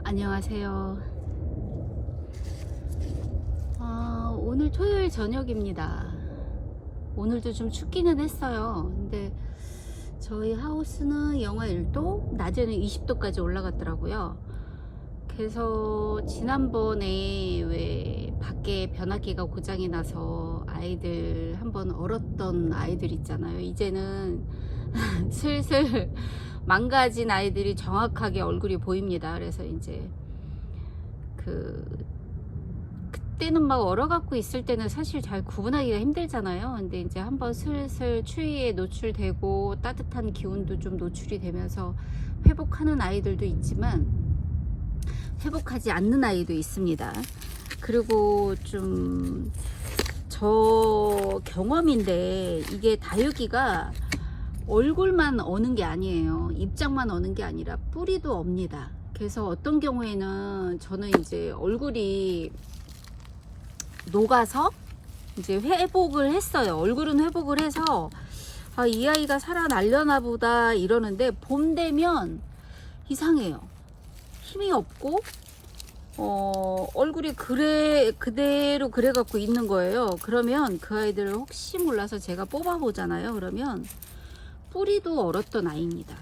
안녕하세요. 오늘 토요일 저녁입니다. 오늘도 좀 춥기는 했어요. 근데 저희 하우스는 영하 1도, 낮에는 20도까지 올라갔더라고요. 그래서 지난번에 왜 밖에 변압기가 고장이 나서 아이들 한번 얼었던 아이들 있잖아요. 이제는 슬슬 망가진 아이들이 정확하게 얼굴이 보입니다. 그래서 이제 그때는 막 얼어갖고 있을 때는 사실 잘 구분하기가 힘들잖아요. 근데 이제 한번 슬슬 추위에 노출되고 따뜻한 기운도 좀 노출이 되면서 회복하는 아이들도 있지만 회복하지 않는 아이도 있습니다. 그리고 좀 저 경험인데 이게 다육이가 얼굴만 어는 게 아니에요. 입장만 어는 게 아니라 뿌리도 옵니다. 그래서 어떤 경우에는 저는 이제 얼굴이 녹아서 이제 회복을 했어요. 얼굴은 회복을 해서 이 아이가 살아날려나 보다 이러는데 봄 되면 이상해요. 힘이 없고 얼굴이 그대로 그래 갖고 있는 거예요. 그러면 그 아이들을 혹시 몰라서 제가 뽑아 보잖아요. 그러면 뿌리도 얼었던 아이입니다.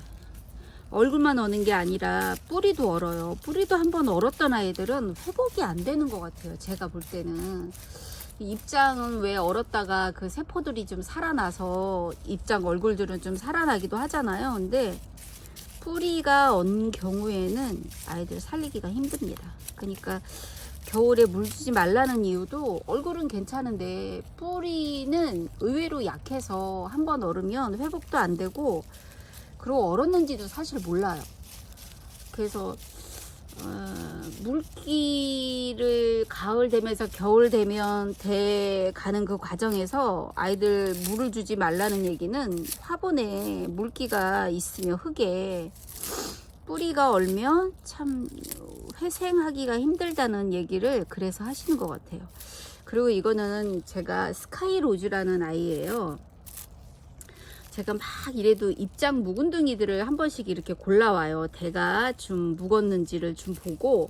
얼굴만 어는 게 아니라 뿌리도 얼어요. 뿌리도 한번 얼었던 아이들은 회복이 안 되는 것 같아요. 제가 볼 때는 입장은 왜 얼었다가 그 세포들이 좀 살아나서 입장 얼굴들은 좀 살아나기도 하잖아요. 근데 뿌리가 언 경우에는 아이들 살리기가 힘듭니다. 그러니까 겨울에 물 주지 말라는 이유도 얼굴은 괜찮은데 뿌리는 의외로 약해서 한번 얼으면 회복도 안 되고 그리고 얼었는지도 사실 몰라요. 그래서 물기를 가을 되면서 겨울 되면 돼 가는 그 과정에서 아이들 물을 주지 말라는 얘기는 화분에 물기가 있으면 흙에 뿌리가 얼면 참 회생하기가 힘들다는 얘기를 그래서 하시는 것 같아요. 그리고 이거는 제가 스카이로즈라는 아이예요. 제가 막 이래도 입장 묵은둥이들을 한 번씩 이렇게 골라와요. 대가 좀 묵었는지를 좀 보고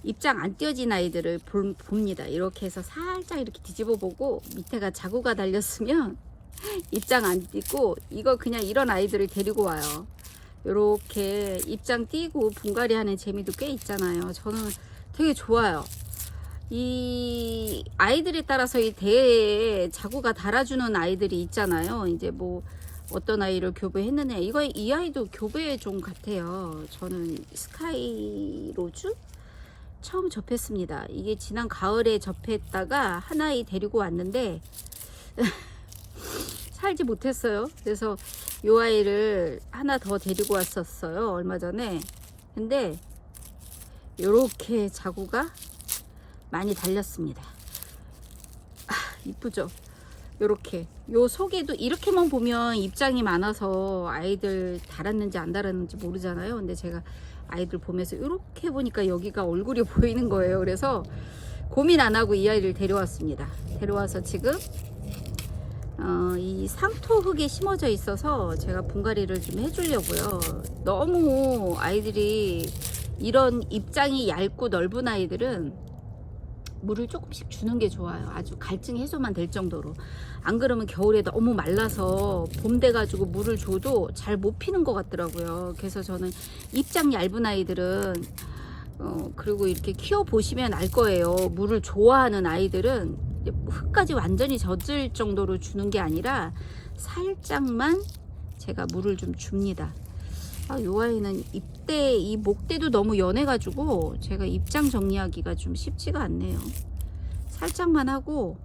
입장 안 띄어진 아이들을 봅니다. 이렇게 해서 살짝 이렇게 뒤집어 보고 밑에가 자구가 달렸으면 입장 안 띄고 이거 그냥 이런 아이들을 데리고 와요. 이렇게 입장 띄고 분갈이 하는 재미도 꽤 있잖아요. 저는 되게 좋아요. 이 아이들에 따라서 이 대에 자구가 달아주는 아이들이 있잖아요. 이제 뭐 어떤 아이를 교배했느냐, 이 아이도 교배 종 같아요. 저는 스카이로즈 처음 접했습니다. 이게 지난 가을에 접했다가 한 아이 데리고 왔는데 살지 못했어요. 그래서 이 아이를 하나 더 데리고 왔었어요, 얼마 전에. 근데 요렇게 자구가 많이 달렸습니다. 이쁘죠? 요렇게 요 속에도 이렇게만 보면 입장이 많아서 아이들 달았는지 안 달았는지 모르잖아요. 근데 제가 아이들 보면서 이렇게 보니까 여기가 얼굴이 보이는 거예요. 그래서 고민 안 하고 이 아이를 데려왔습니다. 데려와서 지금 이 상토 흙에 심어져 있어서 제가 분갈이를 좀 해주려고요. 너무 아이들이 이런 입장이 얇고 넓은 아이들은 물을 조금씩 주는 게 좋아요. 아주 갈증 해소만 될 정도로. 안 그러면 겨울에 너무 말라서 봄 돼가지고 물을 줘도 잘 못 피는 것 같더라고요. 그래서 저는 입장 얇은 아이들은 그리고 이렇게 키워 보시면 알 거예요. 물을 좋아하는 아이들은 흙까지 완전히 젖을 정도로 주는 게 아니라 살짝만 제가 물을 좀 줍니다. 요 아이는 이 목대도 너무 연해가지고 제가 입장 정리하기가 좀 쉽지가 않네요. 살짝만 하고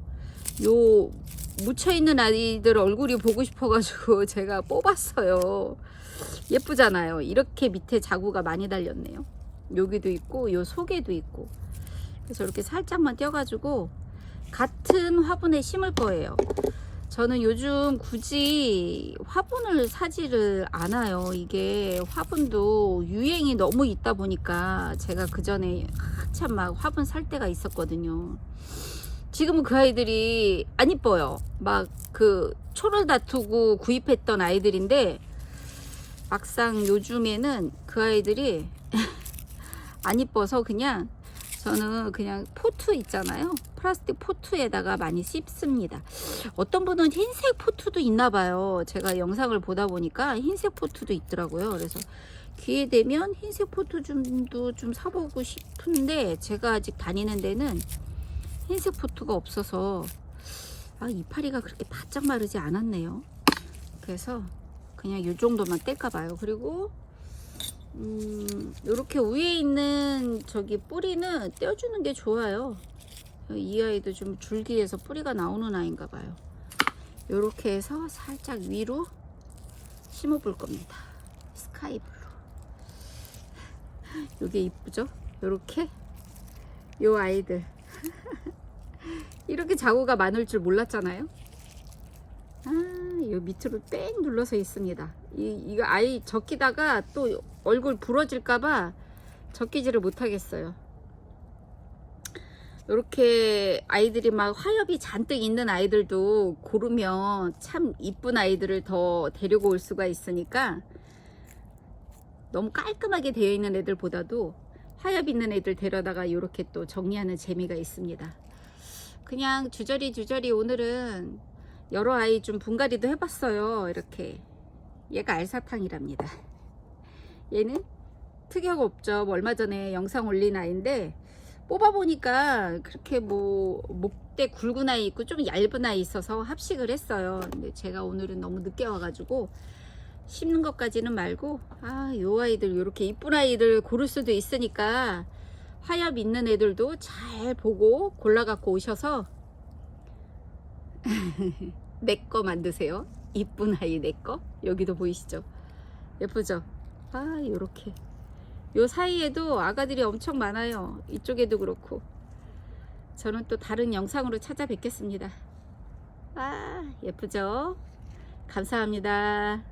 요 묻혀있는 아이들 얼굴이 보고 싶어가지고 제가 뽑았어요. 예쁘잖아요. 이렇게 밑에 자구가 많이 달렸네요. 여기도 있고 요 속에도 있고. 그래서 이렇게 살짝만 떼어가지고 같은 화분에 심을 거예요. 저는 요즘 굳이 화분을 사지를 않아요. 이게 화분도 유행이 너무 있다 보니까 제가 그 전에 한참 막 화분 살 때가 있었거든요. 지금은 그 아이들이 안 이뻐요. 막 그 초를 다투고 구입했던 아이들인데 막상 요즘에는 그 아이들이 안 이뻐서 그냥 저는 그냥 포트 있잖아요. 플라스틱 포트에다가 많이 씹습니다. 어떤 분은 흰색 포트도 있나 봐요. 제가 영상을 보다 보니까 흰색 포트도 있더라고요. 그래서 기회 되면 흰색 포트 좀 사보고 싶은데 제가 아직 다니는 데는 흰색 포트가 없어서 이파리가 그렇게 바짝 마르지 않았네요. 그래서 그냥 이 정도만 뗄까 봐요. 그리고 이렇게 위에 있는 저기 뿌리는 떼어주는 게 좋아요. 이 아이도 좀 줄기에서 뿌리가 나오는 아이인가 봐요. 이렇게 해서 살짝 위로 심어 볼 겁니다. 스카이블루. 이게 이쁘죠? 이렇게 요 아이들 이렇게 자구가 많을 줄 몰랐잖아요. 요 밑으로 뺑 눌러서 있습니다. 이거 아이 적기다가 또 얼굴 부러질까봐 적기지를 못하겠어요. 이렇게 아이들이 막 화엽이 잔뜩 있는 아이들도 고르면 참 이쁜 아이들을 더 데리고 올 수가 있으니까 너무 깔끔하게 되어 있는 애들보다도 화엽 있는 애들 데려다가 이렇게 또 정리하는 재미가 있습니다. 그냥 주저리 오늘은 여러 아이 좀 분갈이도 해봤어요. 이렇게 얘가 알사탕이랍니다. 얘는 특이하고 없죠. 얼마 전에 영상 올린 아이인데 뽑아보니까 그렇게 뭐 목대 굵은 아이 있고 좀 얇은 아이 있어서 합식을 했어요. 근데 제가 오늘은 너무 늦게 와가지고 심는 것까지는 말고 요 아이들 이렇게 이쁜 아이들 고를 수도 있으니까 화엽 있는 애들도 잘 보고 골라 갖고 오셔서 내 거 만드세요. 이쁜 아이 내 거. 여기도 보이시죠? 예쁘죠? 요렇게 요 사이에도 아가들이 엄청 많아요. 이쪽에도 그렇고. 저는 또 다른 영상으로 찾아뵙겠습니다. 예쁘죠? 감사합니다.